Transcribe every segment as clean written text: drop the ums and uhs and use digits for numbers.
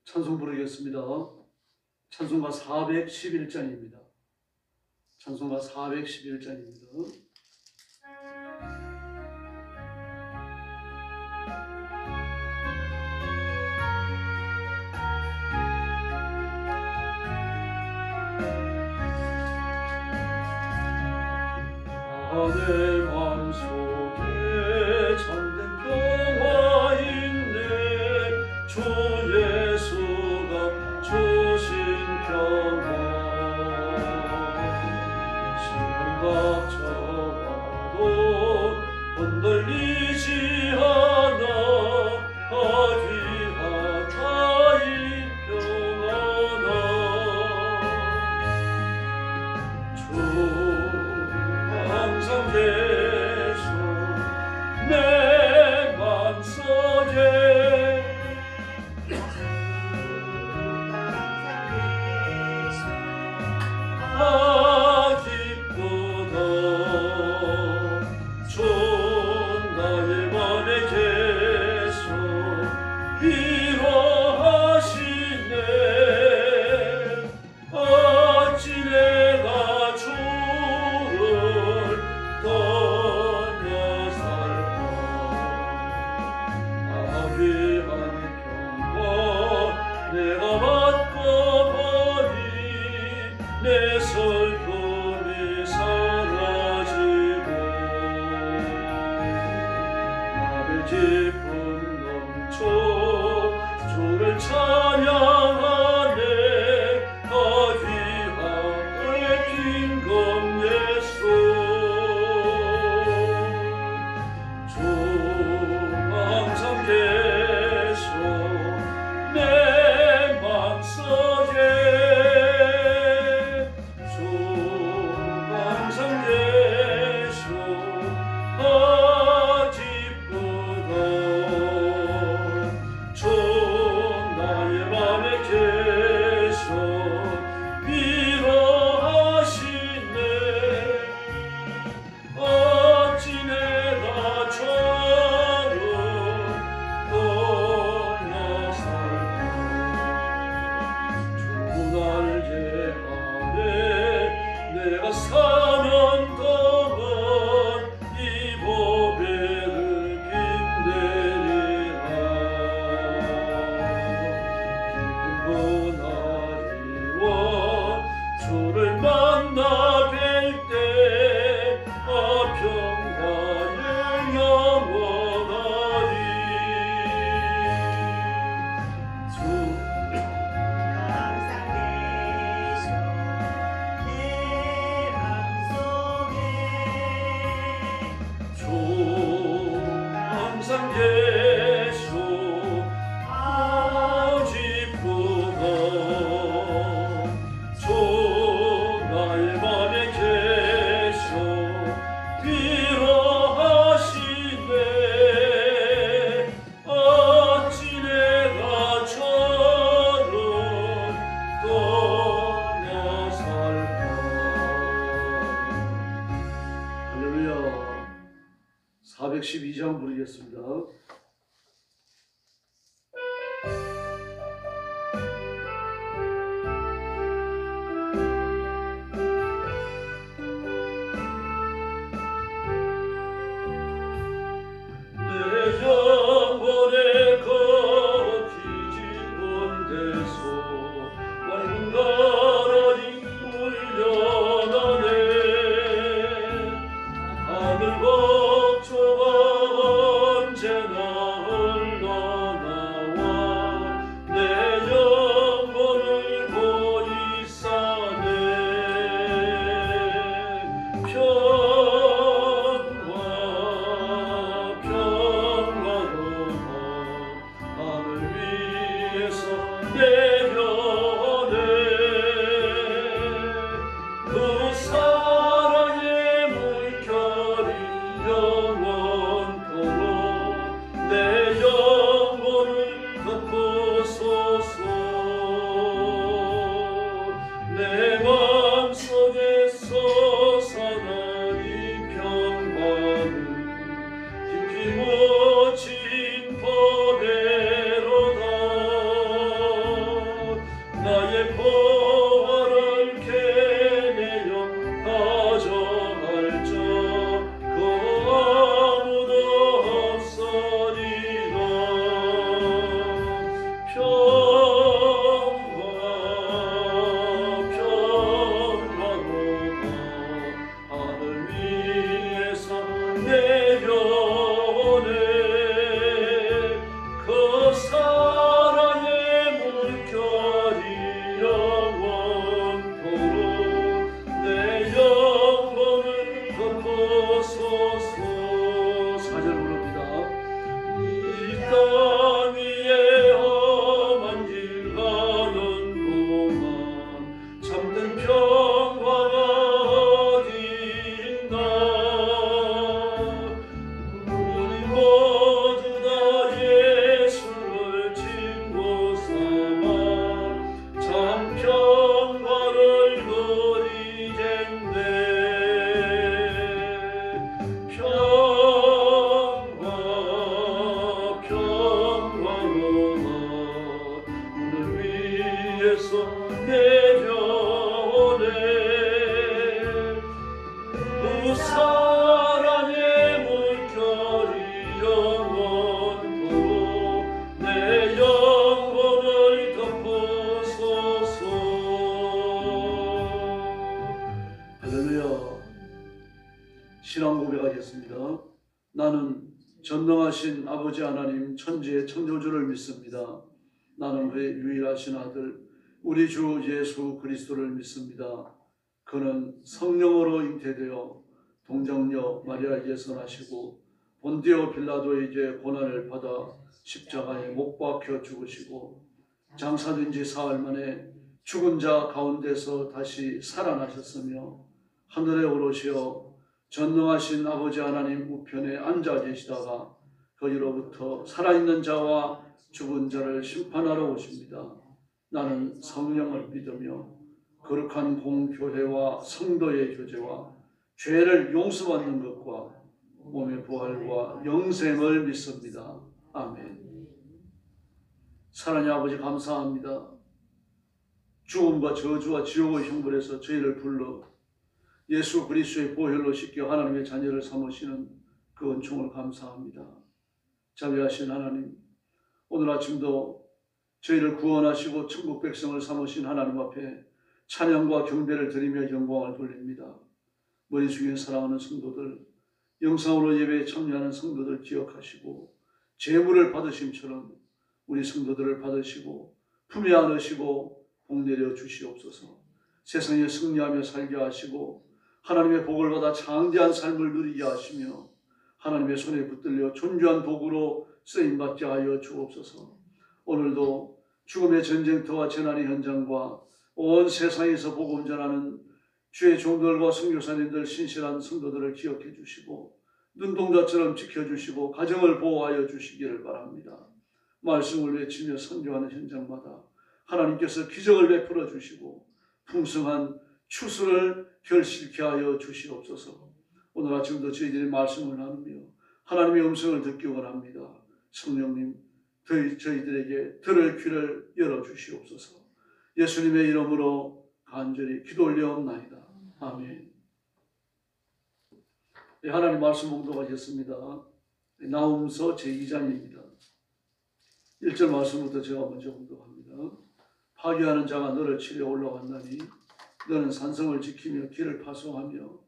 찬송 부르겠습니다. 찬송가 411장입니다. 찬송가 411장입니다. 내 마음속에 참된 평화 있네. 주 예수가 주신 평화. 시간 닥쳐와도 흔들리지 않아. 귀하다 이 평안아. 주 항상 계셔 내 맘속에. 기쁘다 주 나의 맘에 계셔 위로하시네. 어찌 내가 주를 떠나 살까. 귀한 평화 내가 받고 보니 내 슬픔이 사라지고 마음의 기쁨 넘쳐 주를 찬양하네. 귀한 빈금 예수. 주 항상 계셔 내 맘속에. 주 항상 계셔 기쁘다 주 나의 맘에 계셔 위로하시네. 어찌 내가 저를 떠나 살까. 주 날개 아래 내가 사는 동안 이 보배를 빛내리라. 기쁜 그날이와 주를 만나 뵐 때 평화에 영원하리. 주 항상 계셔 내 맘속에. 주 항상 계셔 기쁘다 주 나의 맘에 계셔 위로하시네. 어찌 내가 저를 떠나 살까. 할렐루야. 412장 부르겠습니다. 내 영혼에 걷히지 못해서 맑은 가라니 울려나네. 하늘 걱정아 언제나 흘러나와 내 영혼을 고이 싸네. 평화 평안아 영원토록 내 영혼을 덮어소서. 할렐루야. 신앙 고백하겠습니다. 나는 전능하신 아버지 하나님 천지의 창조주를 믿습니다. 나는 그의 유일하신 아들 우리 주 예수 그리스도를 믿습니다. 그는 성령으로 잉태되어 동정녀 마리아에게서 나시고 본디오 빌라도에게 고난을 받아 십자가에 못 박혀 죽으시고 장사된 지 사흘 만에 죽은 자 가운데서 다시 살아나셨으며 하늘에 오르시어 전능하신 아버지 하나님 우편에 앉아 계시다가 거기로부터 살아있는 자와 죽은 자를 심판하러 오십니다. 나는 성령을 믿으며 거룩한 공교회와 성도의 교제와 죄를 용서받는 것과 몸의 부활과 영생을 믿습니다. 아멘. 사랑의 아버지 감사합니다. 죽음과 저주와 지옥의 형벌에서 저희를 불러 예수 그리스도의 보혈로 씻겨 하나님의 자녀를 삼으시는 그 은총을 감사합니다. 자비하신 하나님, 오늘 아침도 저희를 구원하시고 천국 백성을 삼으신 하나님 앞에 찬양과 경배를 드리며 영광을 돌립니다. 머리 숙여 사랑하는 성도들, 영상으로 예배에 참여하는 성도들 기억하시고 제물을 받으심처럼 우리 성도들을 받으시고 품에 안으시고 복 내려 주시옵소서. 세상에 승리하며 살게 하시고 하나님의 복을 받아 장대한 삶을 누리게 하시며 하나님의 손에 붙들려 존귀한 도구로 쓰임받게 하여 주옵소서. 오늘도 죽음의 전쟁터와 재난의 현장과 온 세상에서 복음 전하는 주의 종들과 선교사님들 신실한 성도들을 기억해 주시고 눈동자처럼 지켜주시고 가정을 보호하여 주시기를 바랍니다. 말씀을 외치며 선교하는 현장마다 하나님께서 기적을 베풀어 주시고 풍성한 추수를 결실케 하여 주시옵소서. 오늘 아침도 저희들이 말씀을 나누며 하나님의 음성을 듣기 원합니다. 성령님, 저희들에게 들을 귀를 열어주시옵소서. 예수님의 이름으로 간절히 기도 올려옵나이다. 아멘. 하나님 말씀 봉독하겠습니다. 나훔서 제2장입니다. 1절 말씀부터 제가 먼저 봉독합니다. 파괴하는 자가 너를 치려 올라왔나니 너는 산성을 지키며 길을 파송하며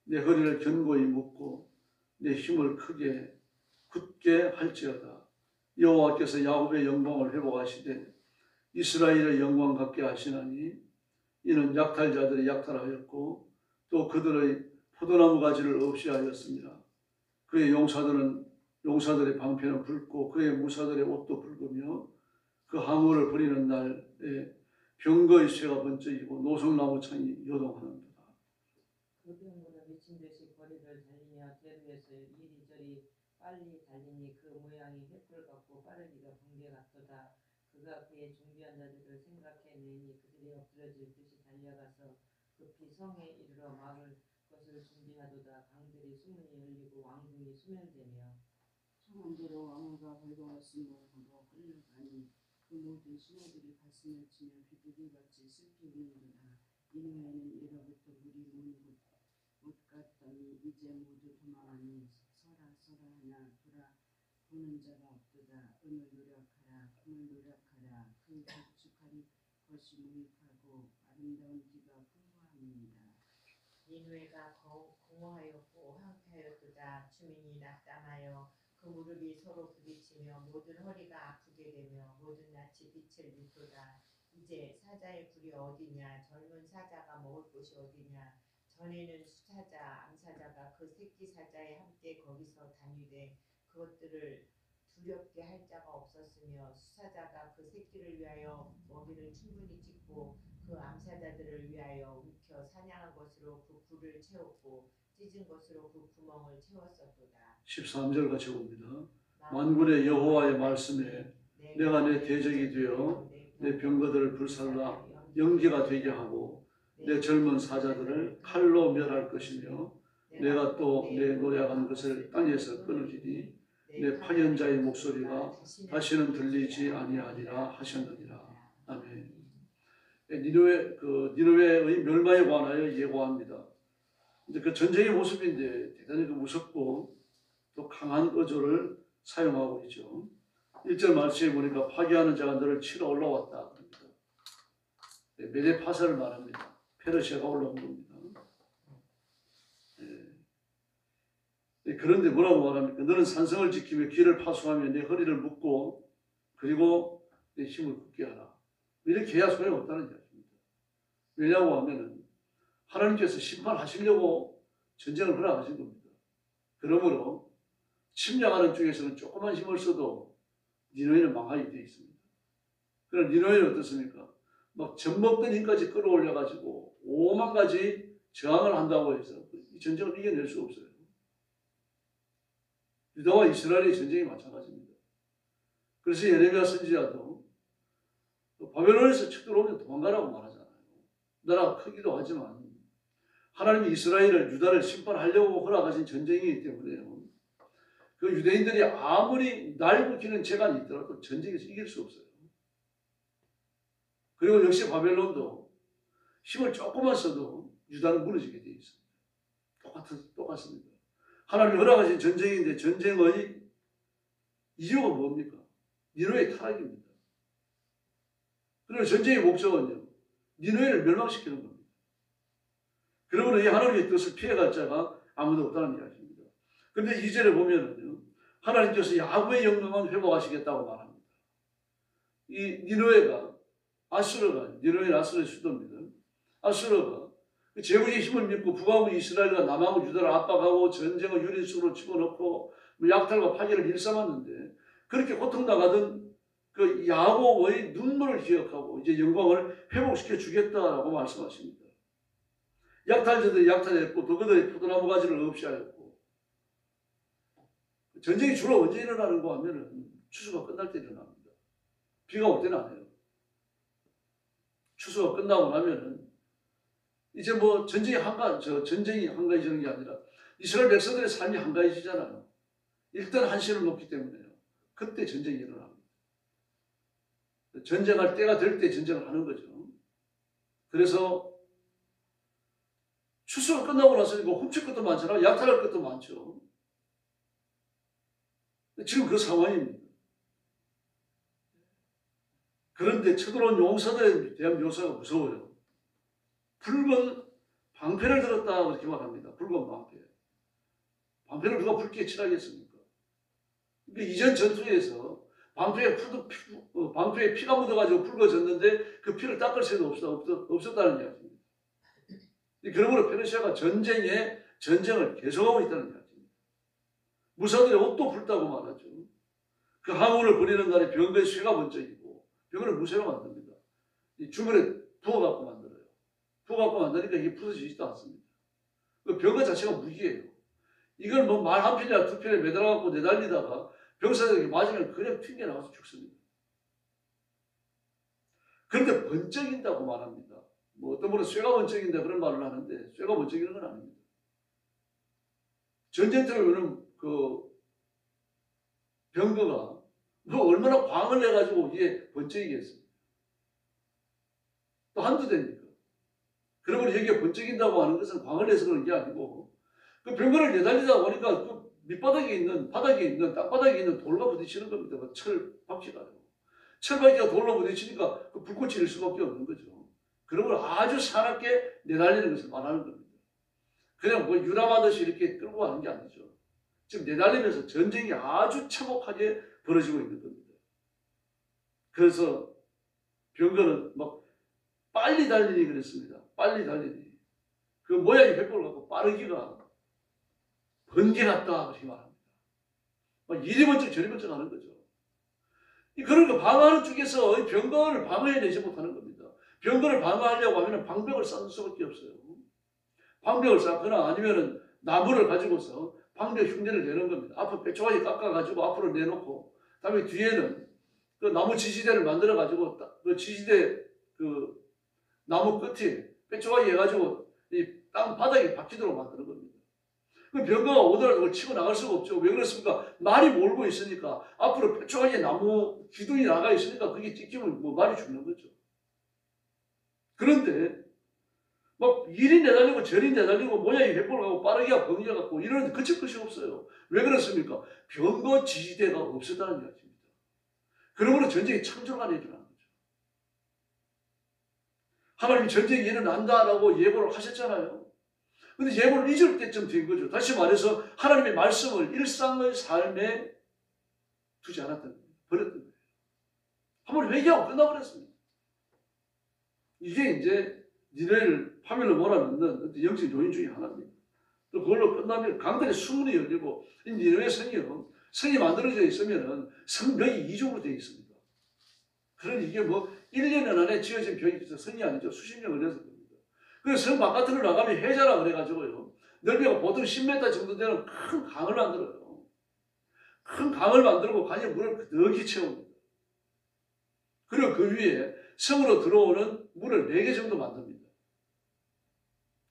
내 허리를 견고히 묶고 내 힘을 크게 굳게 할지어다. 여호와께서 야곱의 영광을 회복하시되 이스라엘의 영광 갖게 하시나니 이는 약탈자들이 약탈하였고 또 그들의 포도나무 가지를 없이 하였습니다. 그의 용사들의 방패는 붉고 그의 무사들의 옷도 붉으며 그 항우를 부리는 날에 병거의 쇠가 번쩍이고 노성나무 창이 요동하는도다. 그 병으로 미친 듯이 거리를 달리며 대로에서 이리저리 빨리 달리니 그 모양이 횃불 같고 빠르기가 번개 같도다. 그가 그의 준비한 자들을 생각해내니 그들이 엎드려질 듯이 달려가서 급히 성에 이르러 막을 것을 준비하도다. 강들이 수문이 열리고 왕궁이 수면되며 청원대로 왕후가 벌거벗음을 보고 끌려가니 그 모든 신하들이 가슴을 치며 비둘기같이 슬피 우는도다. 이누에는 예로부터 물이 못 갔더니 이제 모두 도망하니 서라 하나 돌아보는 자가 없도다. 은을 노력하라 금을 노력하라 그 적축한 것이 무익하고 아름다운 기가 풍부함이니이다. 니누에가 공허하였고 황폐하였도다. 주민이 낙담하여 그 무릎이 서로 부딪히며 모든 허리가 아프게 되며 모든 낯이 빛을 잃도다. 이제 사자의 굴이 어디냐? 젊은 사자가 먹을 곳이 어디냐? 전에는 수사자, 암사자가 그 새끼 사자에 함께 거기서 다니되 그것들을 두렵게 할 자가 없었으며 수사자가 그 새끼를 위하여 먹이를 충분히 찢고 그 암사자들을 위하여 움켜 사냥한 것으로 그 굴을 채웠고 찢은 것으로 그 구멍을 채웠었도다. 13절 같이 봅니다. 만군의 여호와의 말씀에 내가 내 대적이 되어 내 병거들을 불살라 연기가 되게 하고 내 젊은 사자들을 칼로 멸할 것이며 내가 또 내 노력한 것을 땅에서 끊으리니 내 파견자의 목소리가 다시는 들리지 아니하리라 하셨느니라. 아멘. 니느웨의 멸망에 관하여 예고합니다. 근데 그 전쟁의 모습인데 대단히 무섭고 또 강한 어조를 사용하고 있죠. 1절 말씀에 보니까 파괴하는 자가 너를 치러 올라왔다. 메대 파사를 말합니다. 페르시아가 올라온 겁니다. 그런데 뭐라고 말합니까? 너는 산성을 지키며 길을 파수하며 내 허리를 묶고 그리고 내 힘을 굳게 하라. 이렇게 해야 소용없다는 이야기입니다. 왜냐고 하면은 하나님께서 심판하시려고 전쟁을 허락하신 겁니다. 그러므로 침략하는 쪽에서는 조그만 힘을 써도 니느웨는 망하게 되어 있습니다. 그럼 니느웨는 어떻습니까? 막 젖먹던 힘까지 끌어올려가지고 5만 가지 저항을 한다고 해서 이 전쟁을 이겨낼 수 없어요. 유다와 이스라엘의 전쟁이 마찬가지입니다. 그래서 예레미야 선지자도 바벨론에서 쳐들어오면 도망가라고 말하잖아요. 나라가 크기도 하지만 하나님이 이스라엘을 유다를 심판하려고 허락하신 전쟁이기 때문에요. 그 유대인들이 아무리 날붙이는 재간이 있더라도 전쟁에서 이길 수 없어요. 그리고 역시 바벨론도 힘을 조금만 써도 유다는 무너지게 되어 있습니다. 똑같습니다. 하나님이 허락하신 전쟁인데 전쟁의 이유가 뭡니까? 니느웨의 타락입니다. 그리고 전쟁의 목적은요, 니느웨를 멸망시키는 겁니다. 그러므로 이 하나님의 뜻을 피해갈 자가 아무도 없다는 이야기입니다. 그런데 2절에 보면은요, 하나님께서 야곱의 영광만 회복하시겠다고 말합니다. 이 니느웨가 니느웨는 아수르의 수도입니다. 아수르가 제국의 힘을 믿고 북하고 이스라엘과 남하고 유다를 압박하고 전쟁을 유린수로 집어넣고 약탈과 파괴를 일삼았는데 그렇게 고통당하던 그 야곱의 눈물을 기억하고 이제 영광을 회복시켜 주겠다라고 말씀하십니다. 약탈자들이 약탈했고 또 그들의 포도나무 가지를 없이 하였고 전쟁이 주로 언제 일어나는가 하면은 추수가 끝날 때 일어납니다. 비가 올 때는 안 해요. 추수가 끝나고 나면은 이제 뭐 전쟁이 한가해지는 게 아니라 이스라엘 백성들의 삶이 한가해지잖아요. 일단 한시를 놓기 때문에요. 그때 전쟁이 일어납니다. 전쟁할 때가 될 때 전쟁을 하는 거죠. 그래서 추수가 끝나고 나서 이거 훔칠 것도 많잖아요. 약탈할 것도 많죠. 지금 그 상황입니다. 그런데 쳐들어온 용사들에 대한 묘사가 무서워요. 붉은 방패를 들었다 그렇게 말합니다. 붉은 방패. 방패를 누가 붉게 칠하겠습니까? 그러니까 이전 전투에서 방패에 피가 묻어가지고 붉어졌는데 그 피를 닦을 새도 없었다는 이야기입니다. 그러므로 페르시아가 전쟁을 계속하고 있다는 이야기입니다. 무사들의 옷도 붉다고 말하죠. 그 항우를 벌이는 날에 병거의 쇠가 번쩍이고 병거를 무쇠로 만듭니다. 이 주머니에 부어갖고 만들어요. 부어갖고 만드니까 이게 부서지지도 않습니다. 그 병거 자체가 무기예요. 이걸 뭐 말 한 편이나 두 편에 매달아갖고 내달리다가 병사들에게 맞으면 그냥 튕겨나와서 죽습니다. 그런데 번쩍인다고 말합니다. 뭐 어떤 분은 쇠가 번쩍인다 그런 말을 하는데 쇠가 번쩍이는 건 아닙니다. 전쟁터에 오는 그 병거가 뭐 얼마나 광을 내가지고 이게 번쩍이겠습니까? 또 한두 대입니까? 그러면 여기에 번쩍인다고 하는 것은 광을 내서 그런 게 아니고 그 병거를 내달리다 보니까 그 밑바닥에 있는 땅바닥에 있는 돌과 부딪히는 겁니다. 그 철바퀴가요. 철바퀴가 돌로 부딪히니까 그 불꽃이 일 수밖에 없는 거죠. 그러면 아주 사납게 내달리는 것을 말하는 겁니다. 그냥 뭐 유람하듯이 이렇게 끌고 가는 게 아니죠. 지금 내달리면서 전쟁이 아주 참혹하게 벌어지고 있는 겁니다. 그래서 병거는 막 빨리 달리니 그랬습니다. 빨리 달리니. 그 모양이 횃불을 갖고 빠르기가 번개 같다 그렇게 말합니다. 막 이리 번쩍 저리 번쩍 하는 거죠. 그러니까 방어하는 쪽에서 병거를 방어해내지 못하는 겁니다. 병거를 방어하려고 하면 방벽을 쌓는 수밖에 없어요. 방벽을 쌓거나 아니면은 나무를 가지고서 방벽 흉내를 내는 겁니다. 앞으로 뼈조각이 깎아가지고 앞으로 내놓고, 다음에 뒤에는 그 나무 지지대를 만들어가지고 그 지지대 그 나무 끝에 뼈조각이 해가지고 이 땅 바닥에 박히도록 만드는 겁니다. 그 병거가 오더라도 그걸 치고 나갈 수가 없죠. 왜 그렇습니까? 말이 몰고 있으니까 앞으로 뾰족하게 나무 기둥이 나가 있으니까 그게 찍히면 뭐 말이 죽는 거죠. 그런데 막 이리 내달리고 저리 내달리고 모양이 획골하고 빠르게 번개갖고 이러는데 그칠 것이 없어요. 왜 그렇습니까? 병거 지지대가 없었다는 이야기입니다. 그러므로 전쟁이 창조가 일어나는 거죠. 하나님이 전쟁이 일어난다라고 예고를 하셨잖아요. 근데 예고를 잊을 때쯤 된 거죠. 다시 말해서 하나님의 말씀을 일상의 삶에 두지 않았던 거예요. 버렸던 거예요. 한번 회개하고 끝나버렸습니다. 이게 이제 니네를 파멸로 몰아넣는 영적 요인 중에 하나입니다. 또 그걸로 끝나면 강들의 수문이 열리고 이 니네 성이 만들어져 있으면 성벽이 이중으로 되어 있습니다. 그러니 이게 뭐 1년 안에 지어진 벽이 있어서 성이 아니죠. 수십 년 걸려서 됩니다. 그래서 성 바깥으로 나가면 해자라 그래가지고요. 넓이가 보통 10m 정도 되는 큰 강을 만들어요. 큰 강을 만들고 간이 물을 그득히 채웁니다. 그리고 그 위에 성으로 들어오는 물을 4개 정도 만듭니다.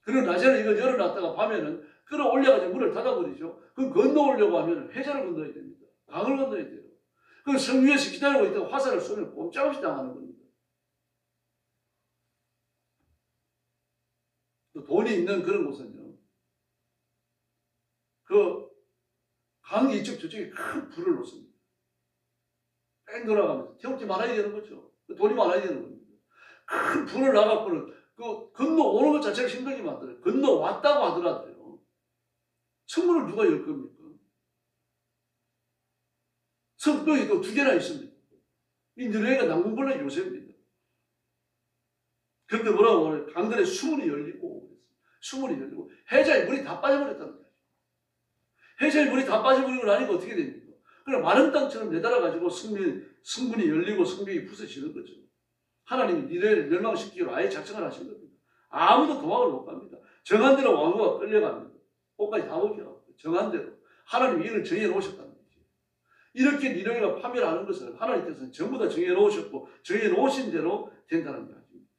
그리고 낮에는 이걸 열어놨다가 밤에는 끌어올려가지고 물을 닫아버리죠. 그럼 건너오려고 하면 해자를 건너야 됩니다. 강을 건너야 돼요. 그 성 위에서 기다리고 있다가 화살을 쏘면 꼼짝없이 당하는 겁니다. 또 돈이 있는 그런 곳은요. 그 강 이쪽 저쪽에 큰 불을 놓습니다. 뺑 돌아가면서 태울지 말아야 되는 거죠. 돈이 많아야 되는 겁니다. 큰 불을 놔갖고는 그 건너오는 것 자체를 힘들게 만들어요. 건너왔다고 하더라도요. 성문을 누가 열 겁니까? 성벽이 또 2개나 있습니다. 이 너네가 남궁벌레 요새입니다. 그런데 뭐라고 그래요? 강들의 수문이 열리고 수문이 열리고 해자의 물이 다 빠져버렸다는 거예요. 해자의 물이 다 빠져버리고 나니까 어떻게 됩니까? 그럼 마른 땅처럼 내달아가지고 성문이 열리고 성벽이 부서지는 거죠. 하나님이 니네를 멸망시키기로 아예 작정을 하신 겁니다. 아무도 도망을 못 갑니다. 정한 대로 왕후가 끌려갑니다. 옷까지 다 벗겨갖고 정한 대로 하나님이 이를 정해놓으셨다는 거죠. 이렇게 니네가 파멸하는 것을 하나님께서는 전부 다 정해놓으셨고 정해놓으신 대로 된다는 이야기입니다.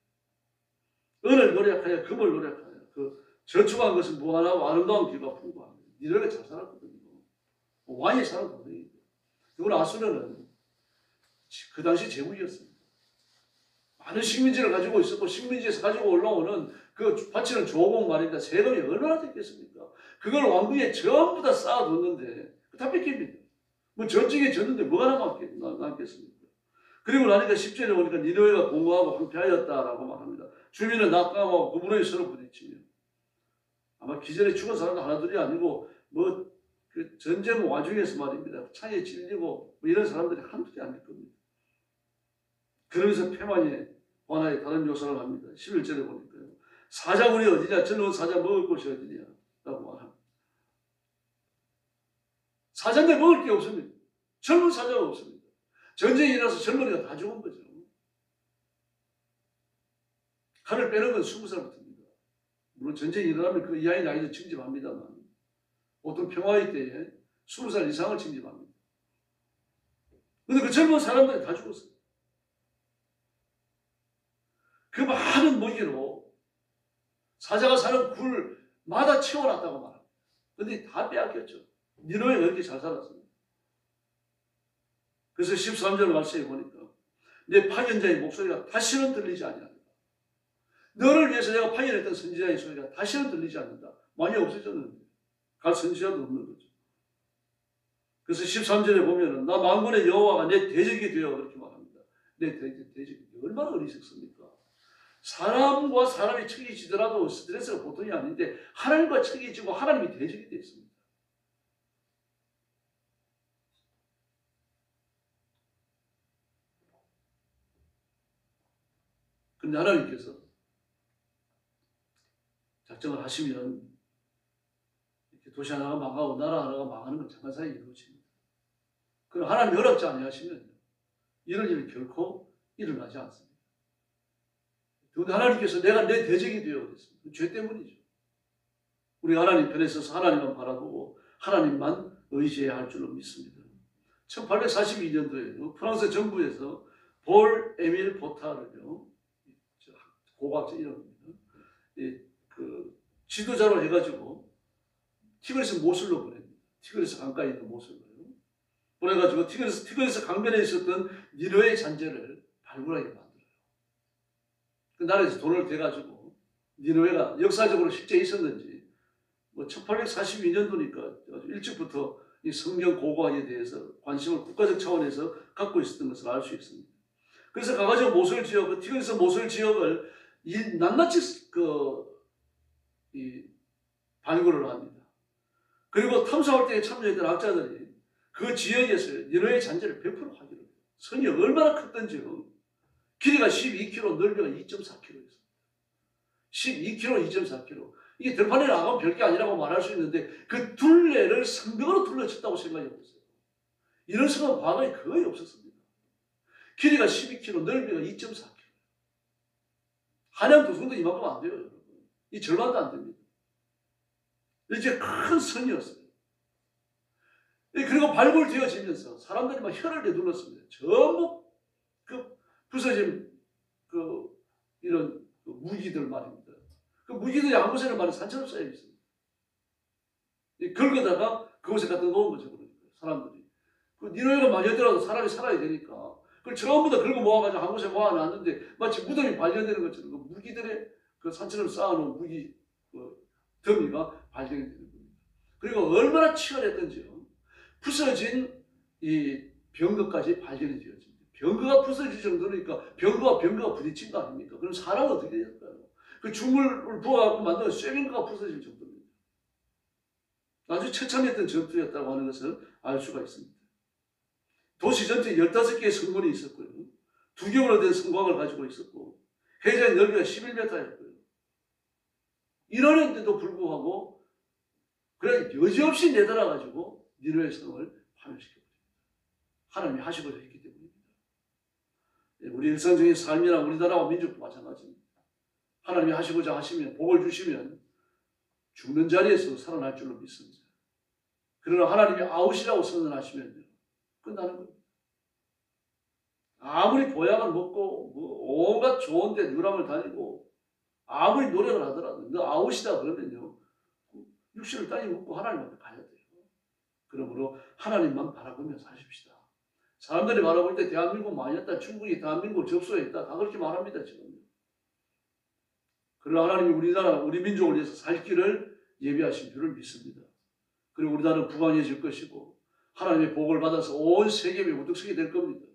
은을 노력하여 금을 노력하여 그 저축한 것은 무한하고 아름다운 길과 풍부합니다. 니네가 잘 살았거든요. 왕이 사는 도성이죠. 그러나 아수르는 그 당시 제국이었습니다. 많은 식민지를 가지고 있었고 식민지에서 가지고 올라오는 그 바치는 조공 말입니다. 세금이 얼마나 됐겠습니까? 그걸 왕궁에 전부 다 쌓아뒀는데 다 뺏깁니다. 뭐 전쟁에 졌는데 뭐가 남겠습니까? 그리고 나니까 10절에 보니까 니느웨가 공고하고 황폐하였다라고 말합니다. 주민은 낙감하고 그 무너에 서로 부딪히며 아마 기절에 죽은 사람도 하나둘이 아니고 뭐 그 전쟁 와중에서 말입니다. 차에 찔리고 뭐 이런 사람들이 한둘이 아닐 겁니다. 그러면서 페만이 완화의 다른 묘사를 합니다. 11절에 보니까요. 사자굴이 어디냐? 젊은 사자 먹을 곳이 어디냐? 라고 말합니다. 사자인데 먹을 게 없습니다. 젊은 사자가 없습니다. 전쟁이 일어나서 젊은이가 다 죽은 거죠. 칼을 빼는 건 20살부터입니다. 물론 전쟁이 일어나면 그 이하의 나이도 징집합니다만 보통 평화의 때에 20살 이상을 징집합니다. 그런데 그 젊은 사람들이 다 죽었어요. 그 많은 먹이로 사자가 사는 굴마다 채워놨다고 말합니다. 그런데 다 빼앗겼죠. 니느웨가 그렇게 잘 살았습니다. 그래서 13절 말씀에 보니까 내 파견자의 목소리가 다시는 들리지 아니한다. 너를 위해서 내가 파견했던 선지자의 소리가 다시는 들리지 않는다. 많이 없어졌는데 갈 선지자도 없는 거죠. 그래서 13절에 보면은 나 만군의 여호와가 내 대적이 되어 그렇게 말합니다. 내 대적이 얼마나 어리석습니까? 사람과 사람이 척이 지더라도 스트레스가 보통이 아닌데 하나님과 척이 지고 하나님이 대적이 되어 있습니다. 그런데 하나님께서 작정을 하시면 이렇게 도시 하나가 망하고 나라 하나가 망하는 건 잠깐 사이에 이루어집니다. 그럼 하나님이 허락지 아니하시면 이런 일은 결코 일어나지 않습니다. 그런데 하나님께서 내가 내 대적이 되어 그랬습니다. 죄 때문이죠. 우리 하나님 편에 서서 하나님만 바라보고 하나님만 의지해야 할 줄로 믿습니다. 1842년도에 프랑스 정부에서 볼 에밀 보타르요 고고학자 이름입니다. 그 지도자로 해가지고 티그리스 모술로 보냅니다. 티그리스 강가에 있는 모술로요. 보내가지고 티그리스 강변에 있었던 니느웨의 잔재를 발굴하게 만들어요. 그 나라에서 돈을 대가지고 니느웨가 역사적으로 실제 있었는지, 뭐 1842년도니까 일찍부터 이 성경 고고학에 대해서 관심을 국가적 차원에서 갖고 있었던 것을 알 수 있습니다. 그래서 가가지고 모술 지역, 그 티그리스 모술 지역을 낱낱이 발굴을 합니다. 그리고 탐사할 때에 참여했던 학자들이 그 지역에서 니느웨의 잔재를 100% 확인을 해요. 성이 얼마나 컸던지요. 길이가 12km, 넓이가 2.4km였습니다. 12km, 2.4km. 이게 들판에 나가면 별게 아니라고 말할 수 있는데 그 둘레를 성벽으로 둘러쳤다고 생각해 보세요. 이런 성은 과거에 거의 없었습니다. 길이가 12km, 넓이가 2.4km. 한양 도성도 이만큼 안 돼요, 여러분. 이 절반도 안 됩니다. 이제 큰 성이었어요. 그리고 발굴되어지면서 사람들이 막 혀를 내둘렀습니다. 전부 부서진 이런 무기들 말입니다. 그 무기들이 한 곳에는 많이 산처럼 쌓여 있습니다. 긁어다가 그곳에 갖다 놓은 거죠, 그러니까 사람들이. 그 니느웨가 망했더라도 사람이 살아야 되니까 그걸 전부 다 긁어 모아가지고 한 곳에 모아놨는데 마치 무덤이 발견되는 것처럼 그 무기들의 그 산처럼 쌓아놓은 무기 더미가 발견이 되는 겁니다. 그리고 얼마나 치열했던지요. 부서진 이 병거까지 발견이 되어집니다. 병거가 부서질 정도니까 병거가 부딪힌 거 아닙니까? 그럼 사람은 어떻게 될까요? 그 죽물을 부어갖고 만든 쇠병거가 부서질 정도입니다. 아주 처참했던 전투였다고 하는 것을 알 수가 있습니다. 도시 전체에 15개의 성문이 있었고요. 2겹으로 된 성곽을 가지고 있었고 해저의 넓이가 11m였고요. 이러는데도 불구하고 그래 여지없이 내달아가지고 니느웨 성을 파멸시켜버립니다. 하나님이 하시고자 했기 때문입니다. 우리 일상적인 삶이나 우리나라와 민족도 마찬가지입니다. 하나님이 하시고자 하시면 복을 주시면 죽는 자리에서 살아날 줄로 믿습니다. 그러나 하나님이 아웃이라고 선언하시면 끝나는 겁니다. 아무리 보약을 먹고 온갖 좋은 데 유람을 다니고 아무리 노력을 하더라도 너 아웃이다 그러면요. 육신을 땅에 묻고 하나님 앞에 가야 돼요. 그러므로 하나님만 바라보며 사십시다. 사람들이 바라볼 때 대한민국 망했다, 중국이 대한민국을 접수했다 다 그렇게 말합니다. 지금. 그러나 하나님이 우리나라, 우리 민족을 위해서 살 길을 예비하신 줄을 믿습니다. 그리고 우리나라는 부강해질 것이고 하나님의 복을 받아서 온 세계에 우뚝서게 될 겁니다.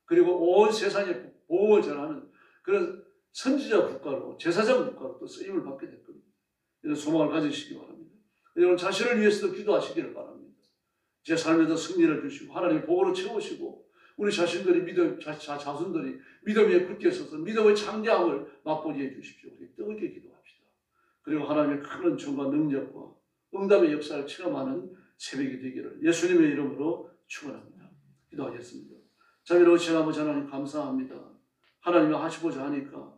그리고 온 세상에 복음을 전하는 그런 선지자 국가로, 제사장 국가로 또 쓰임을 받게 될 겁니다. 이런 소망을 가지시기 바랍니다. 여러분 자신을 위해서도 기도하시기를 바랍니다. 제 삶에도 승리를 주시고 하나님의 복으로 채우시고 우리 자신들이 자손들이 믿음 위에 굳게 서서 믿음의 창대함을 맛보게 해주십시오. 우리 뜨겁게 기도합시다. 그리고 하나님의 큰 은총과 능력과 응답의 역사를 체험하는 새벽이 되기를 예수님의 이름으로 축원합니다. 기도하겠습니다. 자비로우신 아버지 하나님 감사합니다. 하나님이 하시고자 하니까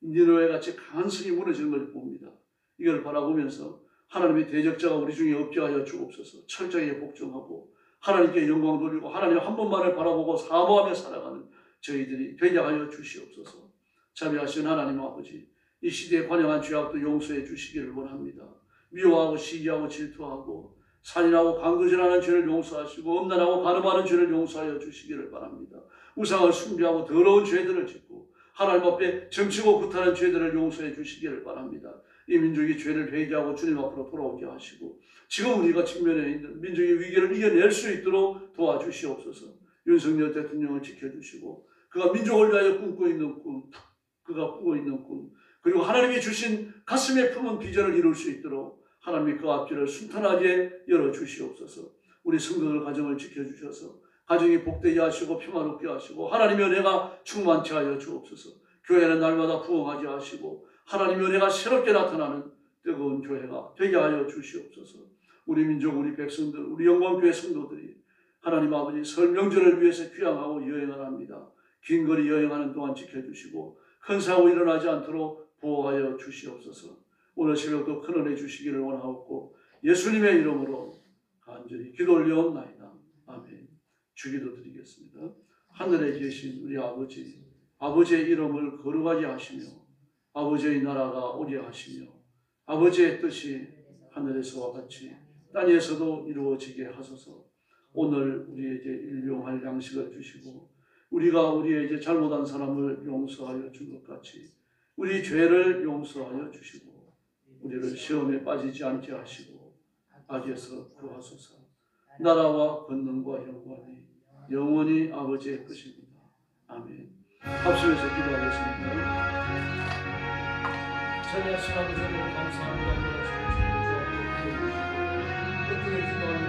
니느웨 같이 강한 성이 무너지는 걸 봅니다. 이걸 바라보면서 하나님의 대적자가 우리 중에 없게 하여 주옵소서. 철저하게 복종하고 하나님께 영광 돌리고 하나님 한 분만을 바라보고 사모하며 살아가는 저희들이 되게 하여 주시옵소서. 자비하신 하나님 아버지, 이 시대에 관영한 죄악도 용서해 주시기를 원합니다. 미워하고 시기하고 질투하고 살인하고 강도질하는 죄를 용서하시고 음란하고 간음하는 죄를 용서하여 주시기를 바랍니다. 우상을 숭배하고 더러운 죄들을 짓고 하나님 앞에 점치고 구타하는 죄들을 용서해 주시기를 바랍니다. 이 민족이 죄를 회개하고 주님 앞으로 돌아오게 하시고 지금 우리가 직면해 있는 민족의 위기를 이겨낼 수 있도록 도와주시옵소서. 윤석열 대통령을 지켜주시고 그가 민족을 위하여 꿈꾸고 있는 꿈, 그가 꾸고 있는 꿈, 그리고 하나님이 주신 가슴에 품은 비전을 이룰 수 있도록 하나님이 그 앞길을 순탄하게 열어주시옵소서. 우리 성도들 가정을 지켜주셔서 가정이 복되게 하시고 평화롭게 하시고 하나님의 은혜가 충만케 하여 주옵소서. 교회는 날마다 부흥하게 하시고 하나님의 은혜가 새롭게 나타나는 뜨거운 교회가 되게 하여 주시옵소서. 우리 민족, 우리 백성들, 우리 영광교회 성도들이 하나님 아버지 설 명절을 위해서 귀향하고 여행을 합니다. 긴 거리 여행하는 동안 지켜주시고 큰 사고 일어나지 않도록 보호하여 주시옵소서. 오늘 새벽도 큰 은혜 주시기를 원하옵고 예수님의 이름으로 간절히 기도 올려옵나이다. 아멘. 주기도 드리겠습니다. 하늘에 계신 우리 아버지, 아버지의 이름을 거룩하게 하시며 아버지의 나라가 오게 하시며 아버지의 뜻이 하늘에서와 같이 땅에서도 이루어지게 하소서. 오늘 우리에게 일용할 양식을 주시고 우리가 우리에게 잘못한 사람을 용서하여 준 것 같이 우리 죄를 용서하여 주시고 우리를 시험에 빠지지 않게 하시고 악에서 구하소서. 나라와 권능과 영광이 영원히 아버지의 것입니다. 아멘. 합심해서 기도하겠습니다. 전하신 아버지 하나님 감사합니다. 어떻게 기도하는